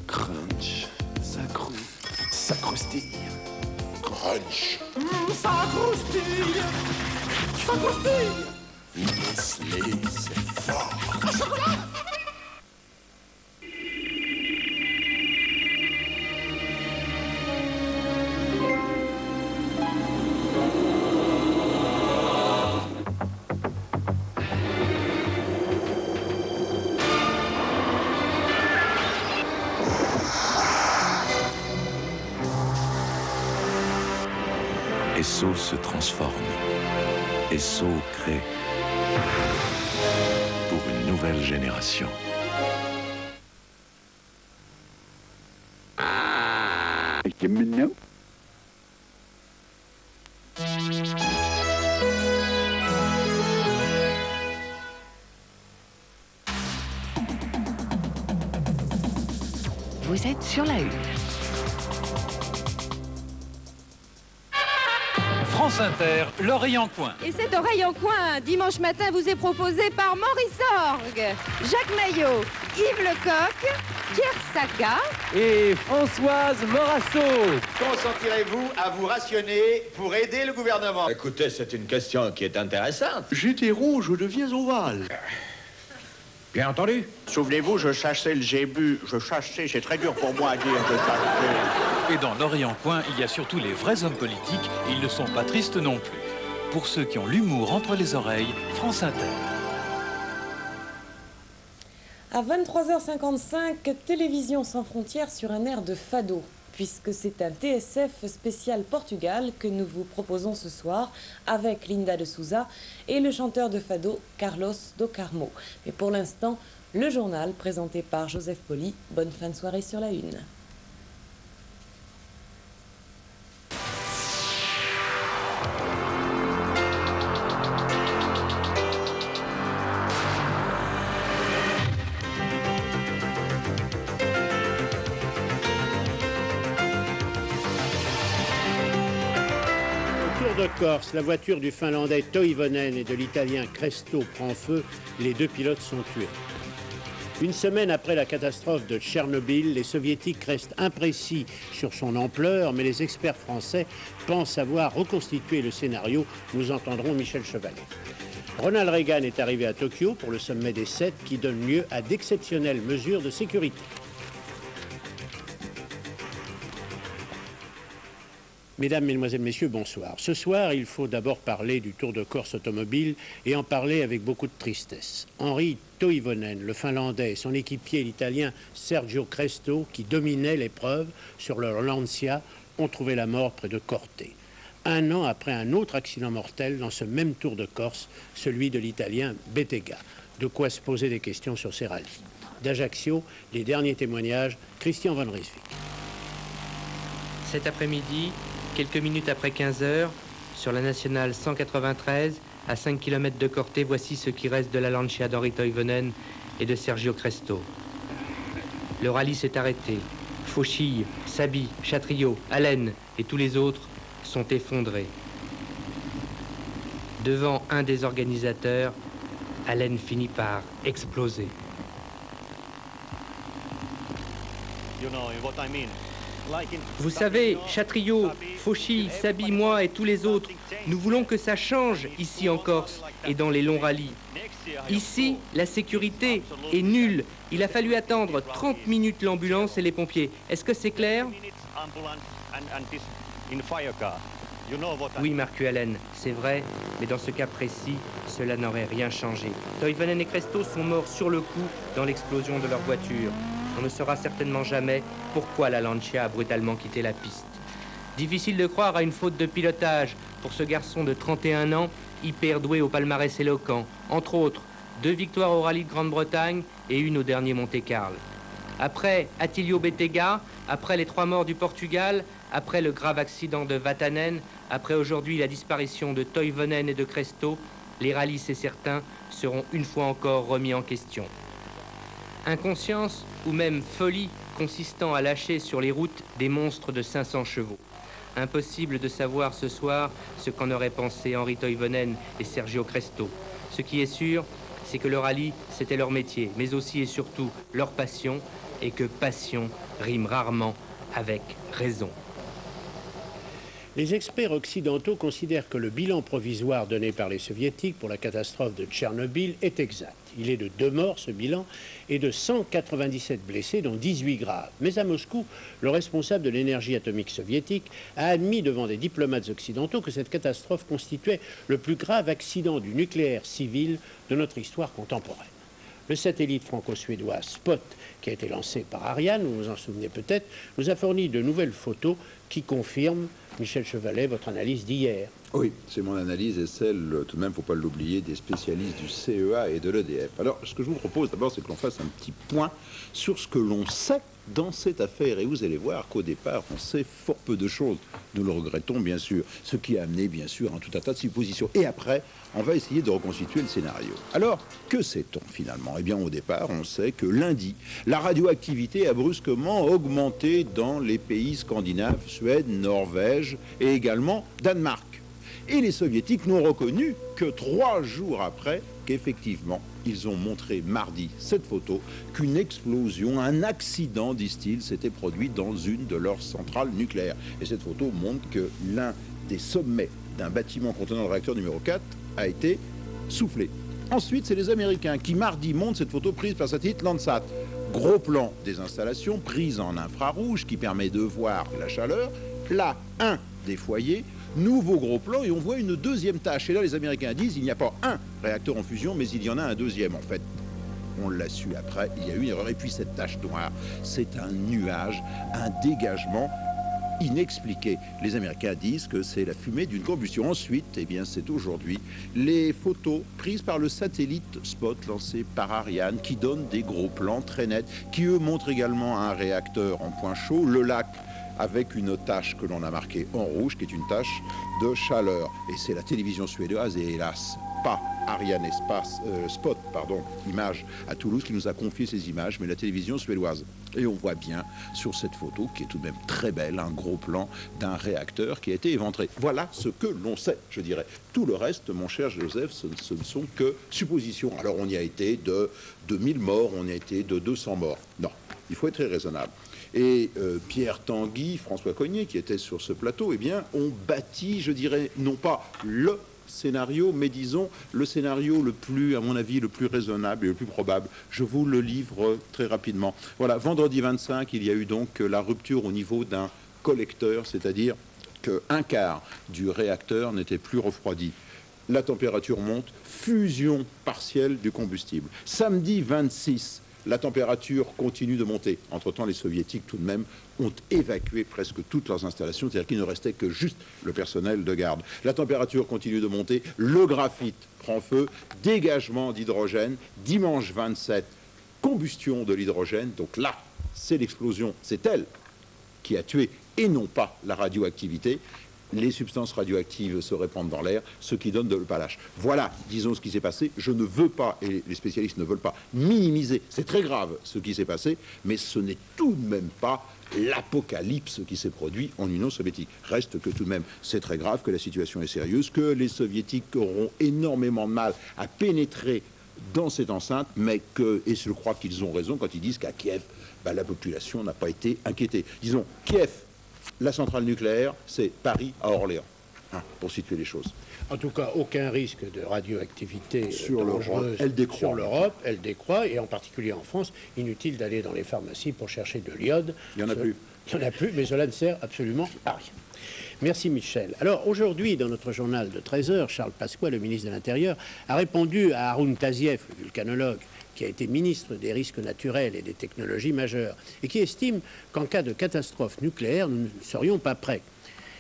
Crunch, ça croustille. Crunch. Ça croustille. Ça croustille. Nestlé, c'est fort. Esso se transforme. Esso crée pour une nouvelle génération. Maintenant. Vous êtes sur la une. France Inter, l'oreille en coin. Et cette oreille en coin, dimanche matin, vous est proposée par Maurice Orgue, Jacques Maillot, Yves Lecoq, Pierre Sacca et Françoise Morasso. Consentirez-vous à vous rationner pour aider le gouvernement? Écoutez, c'est une question qui est intéressante. J'étais rond, je deviens ovale. Bien entendu. Souvenez-vous, je chassais le zébu. C'est très dur pour moi à dire de chasser. Et dans l'oreille en coin, il y a surtout les vrais hommes politiques. Ils ne sont pas tristes non plus. Pour ceux qui ont l'humour entre les oreilles, France Inter. À 23h55, Télévision sans frontières sur un air de fado, puisque c'est un TSF spécial Portugal que nous vous proposons ce soir avec Linda de Souza et le chanteur de fado Carlos do Carmo. Mais pour l'instant, le journal présenté par Joseph Poli. Bonne fin de soirée sur la une. De Corse, la voiture du Finlandais Toivonen et de l'Italien Cresto prend feu, les deux pilotes sont tués. Une semaine après la catastrophe de Tchernobyl, les Soviétiques restent imprécis sur son ampleur, mais les experts français pensent avoir reconstitué le scénario. Nous entendrons Michel Chevalet. Ronald Reagan est arrivé à Tokyo pour le sommet des 7 qui donne lieu à d'exceptionnelles mesures de sécurité. Mesdames, Mesdemoiselles, Messieurs, bonsoir. Ce soir, il faut d'abord parler du Tour de Corse automobile et en parler avec beaucoup de tristesse. Henri Toivonen, le Finlandais, et son équipier, l'Italien Sergio Cresto, qui dominaient l'épreuve sur leur Lancia, ont trouvé la mort près de Corte. Un an après un autre accident mortel dans ce même Tour de Corse, celui de l'Italien Bettega. De quoi se poser des questions sur ces rallyes. D'Ajaccio, les derniers témoignages, Christian Van Ryswyk. Cet après-midi, quelques minutes après 15 heures, sur la nationale 193, à 5 km de Corte, voici ce qui reste de la Lancia d'Henri Toivonen et de Sergio Cresto. Le rallye s'est arrêté. Fauchille, Saby, Chatriot, Allen et tous les autres sont effondrés. Devant un des organisateurs, Allen finit par exploser. Vous savez, Chatriot, Fauchy, Saby, moi et tous les autres, nous voulons que ça change ici en Corse et dans les longs rallyes. Ici, la sécurité est nulle. Il a fallu attendre 30 minutes l'ambulance et les pompiers. Est-ce que c'est clair? Oui, Marcu Allen, c'est vrai, mais dans ce cas précis, cela n'aurait rien changé. Toivonen et Cresto sont morts sur le coup dans l'explosion de leur voiture. On ne saura certainement jamais pourquoi la Lancia a brutalement quitté la piste. Difficile de croire à une faute de pilotage pour ce garçon de 31 ans, hyper doué au palmarès éloquent. Entre autres, 2 victoires au rallye de Grande-Bretagne et une au dernier Monte-Carlo. Après Attilio Bettega, après les 3 morts du Portugal, après le grave accident de Vatanen, après aujourd'hui la disparition de Toivonen et de Cresto, les rallyes, c'est certain, seront une fois encore remis en question. Inconscience ou même folie consistant à lâcher sur les routes des monstres de 500 chevaux. Impossible de savoir ce soir ce qu'en auraient pensé Henri Toivonen et Sergio Cresto. Ce qui est sûr, c'est que le rallye, c'était leur métier, mais aussi et surtout leur passion, et que passion rime rarement avec raison. Les experts occidentaux considèrent que le bilan provisoire donné par les soviétiques pour la catastrophe de Tchernobyl est exact. Il est de 2 morts, ce bilan, et de 197 blessés, dont 18 graves. Mais à Moscou, le responsable de l'énergie atomique soviétique a admis devant des diplomates occidentaux que cette catastrophe constituait le plus grave accident du nucléaire civil de notre histoire contemporaine. Le satellite franco-suédois Spot, qui a été lancé par Ariane, vous vous en souvenez peut-être, nous a fourni de nouvelles photos qui confirment, Michel Chevalet, votre analyse d'hier. Oui, c'est mon analyse et celle, tout de même, il ne faut pas l'oublier, des spécialistes du CEA et de l'EDF. Alors, ce que je vous propose d'abord, c'est que l'on fasse un petit point sur ce que l'on sait dans cette affaire. Et vous allez voir qu'au départ, on sait fort peu de choses. Nous le regrettons, bien sûr. Ce qui a amené, bien sûr, un tout un tas de suppositions. Et après, on va essayer de reconstituer le scénario. Alors, que sait-on finalement? Eh bien, au départ, on sait que lundi, la radioactivité a brusquement augmenté dans les pays scandinaves, Suède, Norvège et également Danemark. Et les soviétiques n'ont reconnu que 3 jours après qu'effectivement, ils ont montré mardi cette photo, qu'une explosion, un accident, disent-ils, s'était produit dans une de leurs centrales nucléaires. Et cette photo montre que l'un des sommets d'un bâtiment contenant le réacteur numéro 4 a été soufflé. Ensuite, c'est les Américains qui, mardi, montrent cette photo prise par satellite Landsat. Gros plan des installations prises en infrarouge qui permet de voir la chaleur. Là, un des foyers. Nouveau gros plan et on voit une deuxième tâche. Et là, les Américains disent il n'y a pas un réacteur en fusion, mais il y en a un deuxième. En fait, on l'a su après, il y a eu une erreur. Et puis cette tache noire, c'est un nuage, un dégagement inexpliqué. Les Américains disent que c'est la fumée d'une combustion. Ensuite, eh bien, c'est aujourd'hui les photos prises par le satellite Spot lancé par Ariane qui donnent des gros plans très nets, qui eux montrent également un réacteur en point chaud, le lac avec une tache que l'on a marquée en rouge, qui est une tache de chaleur. Et c'est la télévision suédoise, et hélas, pas Ariane Spot, Images à Toulouse, qui nous a confié ces images, mais la télévision suédoise. Et on voit bien sur cette photo, qui est tout de même très belle, un gros plan d'un réacteur qui a été éventré. Voilà ce que l'on sait, je dirais. Tout le reste, mon cher Joseph, ce ne sont que suppositions. Alors on y a été de 2000 morts, on y a été de 200 morts. Non, il faut être très raisonnable. Et Pierre Tanguy, François Cognier, qui étaient sur ce plateau, eh bien, ont bâti, je dirais, non pas le scénario, mais disons le scénario le plus, à mon avis, le plus raisonnable et le plus probable. Je vous le livre très rapidement. Voilà, vendredi 25, il y a eu donc la rupture au niveau d'un collecteur, c'est-à-dire qu'un quart du réacteur n'était plus refroidi. La température monte, fusion partielle du combustible. Samedi 26, la température continue de monter. Entre-temps, les soviétiques, tout de même, ont évacué presque toutes leurs installations, c'est-à-dire qu'il ne restait que juste le personnel de garde. La température continue de monter, le graphite prend feu, dégagement d'hydrogène, dimanche 27, combustion de l'hydrogène. Donc là, c'est l'explosion, c'est elle qui a tué, et non pas la radioactivité. Les substances radioactives se répandent dans l'air, ce qui donne de l'épalage. Voilà, disons, ce qui s'est passé. Je ne veux pas, et les spécialistes ne veulent pas, minimiser. C'est très grave ce qui s'est passé, mais ce n'est tout de même pas l'apocalypse qui s'est produit en Union soviétique. Reste que tout de même, c'est très grave, que la situation est sérieuse, que les soviétiques auront énormément de mal à pénétrer dans cette enceinte, mais que, et je crois qu'ils ont raison quand ils disent qu'à Kiev, la population n'a pas été inquiétée. Disons, Kiev, la centrale nucléaire, c'est Paris à Orléans, pour situer les choses. En tout cas, aucun risque de radioactivité sur l'Europe. Elle décroît. Sur l'Europe, elle décroît, et en particulier en France, inutile d'aller dans les pharmacies pour chercher de l'iode. Il n'y en a plus. Il n'y en a plus, mais cela ne sert absolument à rien. Merci Michel. Alors aujourd'hui, dans notre journal de 13h, Charles Pasqua, le ministre de l'Intérieur, a répondu à Haroun Tazieff, le vulcanologue, qui a été ministre des risques naturels et des technologies majeures, et qui estime qu'en cas de catastrophe nucléaire, nous ne serions pas prêts.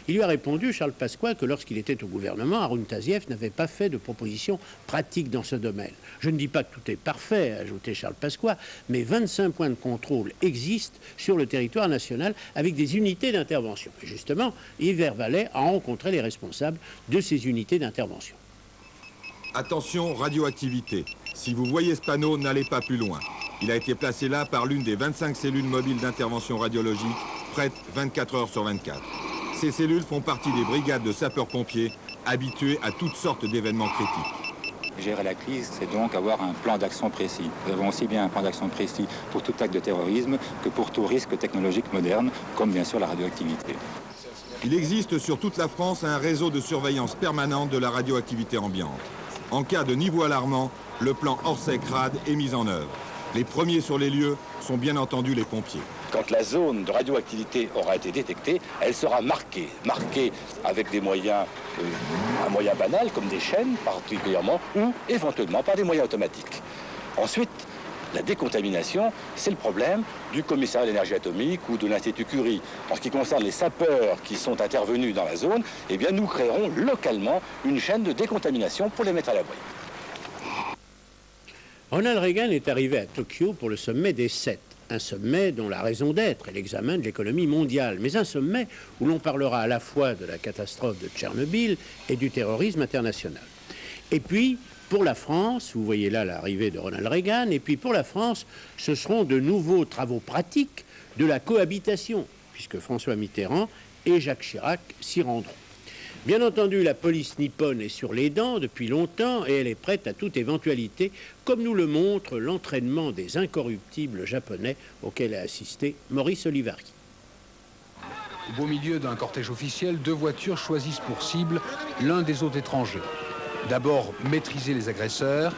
Il lui a répondu, Charles Pasqua, que lorsqu'il était au gouvernement, Haroun Tazieff n'avait pas fait de propositions pratiques dans ce domaine. Je ne dis pas que tout est parfait, a ajouté Charles Pasqua, mais 25 points de contrôle existent sur le territoire national avec des unités d'intervention. Et justement, Yves Vallet a rencontré les responsables de ces unités d'intervention. Attention, radioactivité. Si vous voyez ce panneau, n'allez pas plus loin. Il a été placé là par l'une des 25 cellules mobiles d'intervention radiologique, prêtes 24 heures sur 24. Ces cellules font partie des brigades de sapeurs-pompiers habitués à toutes sortes d'événements critiques. Gérer la crise, c'est donc avoir un plan d'action précis. Nous avons aussi bien un plan d'action précis pour tout acte de terrorisme que pour tout risque technologique moderne, comme bien sûr la radioactivité. Il existe sur toute la France un réseau de surveillance permanente de la radioactivité ambiante. En cas de niveau alarmant, le plan Orsec-Rad est mis en œuvre. Les premiers sur les lieux sont bien entendu les pompiers. Quand la zone de radioactivité aura été détectée, elle sera marquée avec des moyens, un moyen banal comme des chaînes particulièrement, ou éventuellement par des moyens automatiques. Ensuite, la décontamination, c'est le problème du commissariat de l'énergie atomique ou de l'Institut Curie. En ce qui concerne les sapeurs qui sont intervenus dans la zone, eh bien nous créerons localement une chaîne de décontamination pour les mettre à l'abri. Ronald Reagan est arrivé à Tokyo pour le sommet des 7. Un sommet dont la raison d'être est l'examen de l'économie mondiale, mais un sommet où l'on parlera à la fois de la catastrophe de Tchernobyl et du terrorisme international. Et puis, pour la France, vous voyez là l'arrivée de Ronald Reagan, et puis pour la France, ce seront de nouveaux travaux pratiques de la cohabitation, puisque François Mitterrand et Jacques Chirac s'y rendront. Bien entendu, la police nippone est sur les dents depuis longtemps et elle est prête à toute éventualité, comme nous le montre l'entraînement des incorruptibles japonais auquel a assisté Maurice Olivari. Au beau milieu d'un cortège officiel, 2 voitures choisissent pour cible l'un des hôtes étrangers. D'abord, maîtriser les agresseurs,